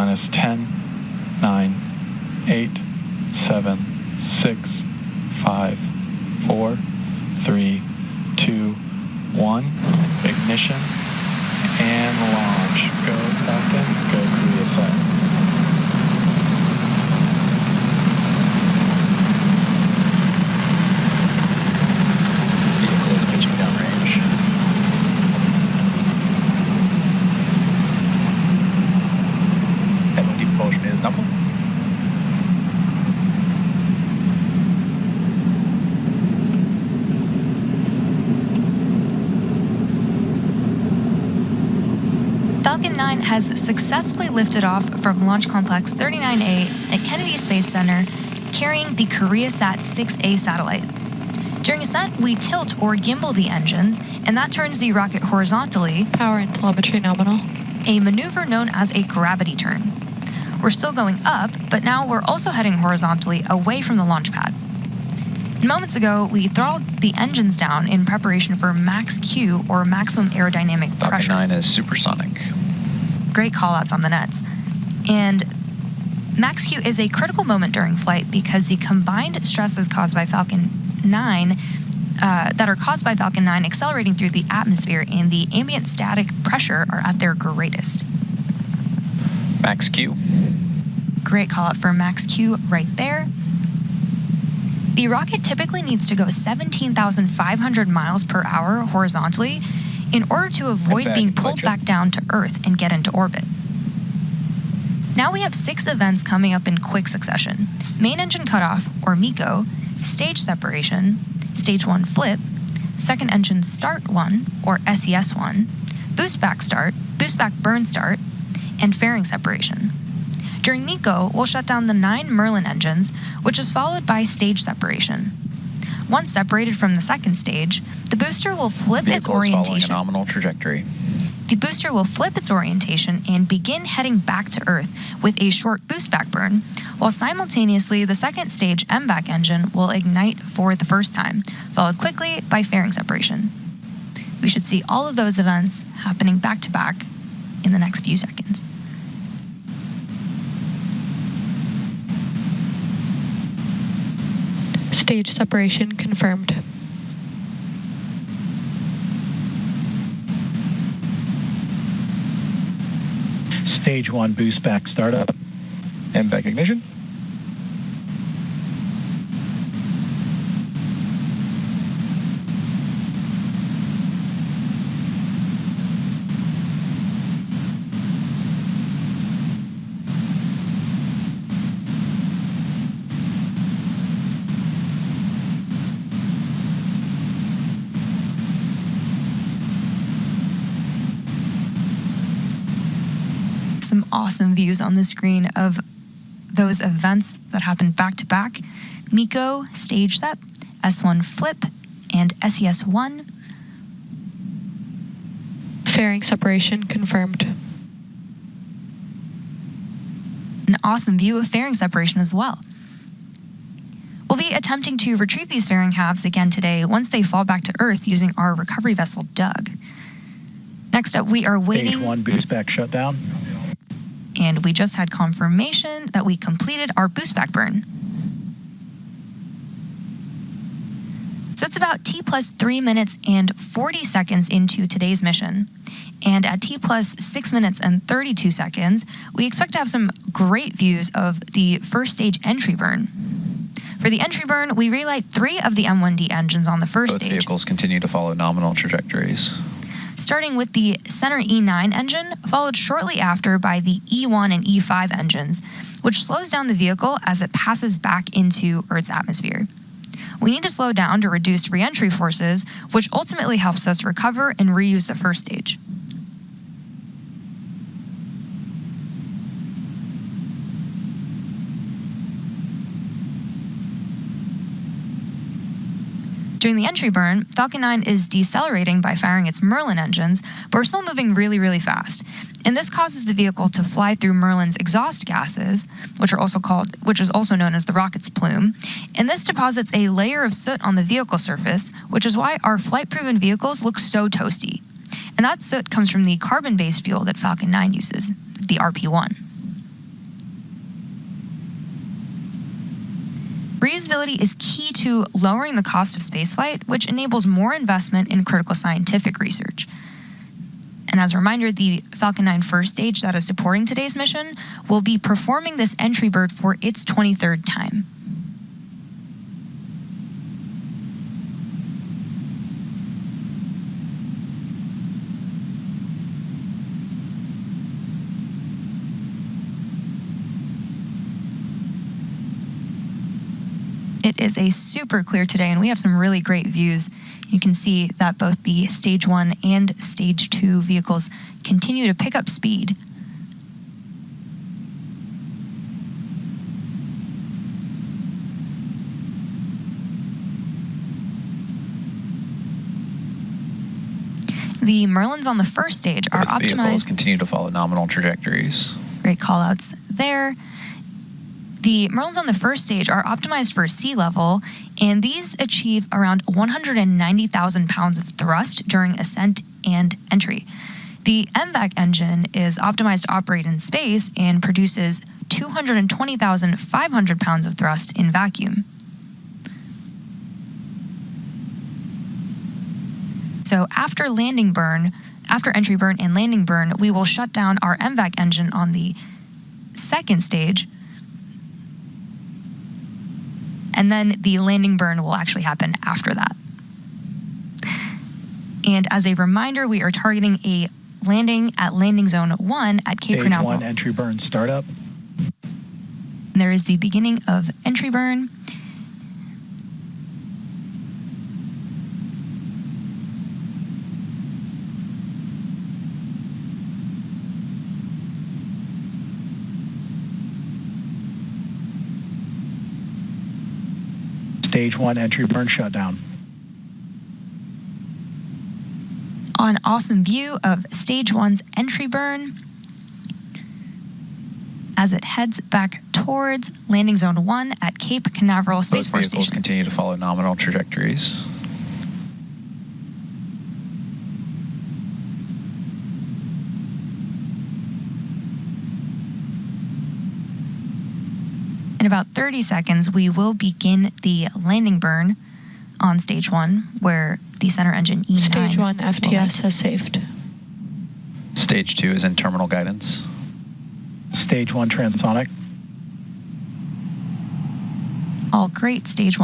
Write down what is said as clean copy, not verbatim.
minus 10, 9, 8, 7, 6, 5, 4, 3, 2, 1. Ignition and launch. Go Falcon, go Koreasat. Vehicle is pitching downrange. Headwind deep propulsion is nominal. Falcon 9 has successfully lifted off from Launch Complex 39A at Kennedy Space Center, carrying the Koreasat 6A satellite. During ascent, we tilt or gimbal the engines, and that turns the rocket horizontally. Power and telemetry nominal. A maneuver known as a gravity turn. We're still going up, but now we're also heading horizontally away from the launch pad. Moments ago, we throttled the engines down in preparation for max Q, or maximum aerodynamic pressure. Falcon 9 is supersonic. Great callouts on the nets. And max Q is a critical moment during flight because the combined stresses caused by Falcon 9 accelerating through the atmosphere and the ambient static pressure are at their greatest. Max Q. Great call out for max Q right there. The rocket typically needs to go 17,500 miles per hour horizontally in order to avoid being pulled back down to Earth and get into orbit. Now we have 6 events coming up in quick succession. Main engine cutoff, or MECO, stage separation, stage 1 flip, second engine start 1, or SES1, boost back start, boost back burn start, and fairing separation. During MECO, we'll shut down the 9 Merlin engines, which is followed by stage separation. Once separated from the second stage, the booster will flip its orientation. A nominal trajectory. The booster will flip its orientation and begin heading back to Earth with a short boost back burn, while simultaneously the second stage MVAC engine will ignite for the first time, followed quickly by fairing separation. We should see all of those events happening back to back in the next few seconds. Stage separation confirmed. Stage 1 boost back startup. MVAC ignition. Some awesome views on the screen of those events that happened back to back. MECO, stage sep, S1 flip, and SES1. Fairing separation confirmed. An awesome view of fairing separation as well. We'll be attempting to retrieve these fairing halves again today once they fall back to Earth using our recovery vessel, Doug. Next up, we are waiting. Stage 1 boost back shutdown. And we just had confirmation that we completed our boost back burn. So it's about T plus 3 minutes and 40 seconds into today's mission. And at T plus 6 minutes and 32 seconds, we expect to have some great views of the first stage entry burn. For the entry burn, we relight 3 of the M1D engines on the first stage. Both vehicles continue to follow nominal trajectories. Starting with the center E9 engine, followed shortly after by the E1 and E5 engines, which slows down the vehicle as it passes back into Earth's atmosphere. We need to slow down to reduce re-entry forces, which ultimately helps us recover and reuse the first stage. During the entry burn, Falcon 9 is decelerating by firing its Merlin engines, but we're still moving really, really fast. And this causes the vehicle to fly through Merlin's exhaust gases, which is also known as the rocket's plume. And this deposits a layer of soot on the vehicle surface, which is why our flight-proven vehicles look so toasty. And that soot comes from the carbon-based fuel that Falcon 9 uses, the RP-1. Reusability is key to lowering the cost of spaceflight, which enables more investment in critical scientific research. And as a reminder, the Falcon 9 first stage that is supporting today's mission will be performing this entry bird for its 23rd time. It is a super clear today, and we have some really great views. You can see that both the Stage 1 and Stage 2 vehicles continue to pick up speed. The Merlins on the first stage are Both vehicles optimized. continue to follow nominal trajectories. Great callouts there. The Merlins on the first stage are optimized for sea level, and these achieve around 190,000 pounds of thrust during ascent and entry. The MVAC engine is optimized to operate in space and produces 220,500 pounds of thrust in vacuum. So after entry burn and landing burn, we will shut down our MVAC engine on the second stage, and then the landing burn will actually happen after that. And as a reminder, we are targeting a landing at landing zone 1 at Cape Stage Canaveral. 1 entry burn startup. There is the beginning of entry burn. Stage 1 entry burn shutdown. An awesome view of Stage 1's entry burn as it heads back towards landing zone 1 at Cape Canaveral Space Both Force vehicles Station. continue to follow nominal trajectories. In about 30 seconds, we will begin the landing burn on Stage 1, where the center engine E9 Stage 1 will FTS hit. has saved. Stage 2 is in terminal guidance. Stage 1 transonic. All great Stage 1.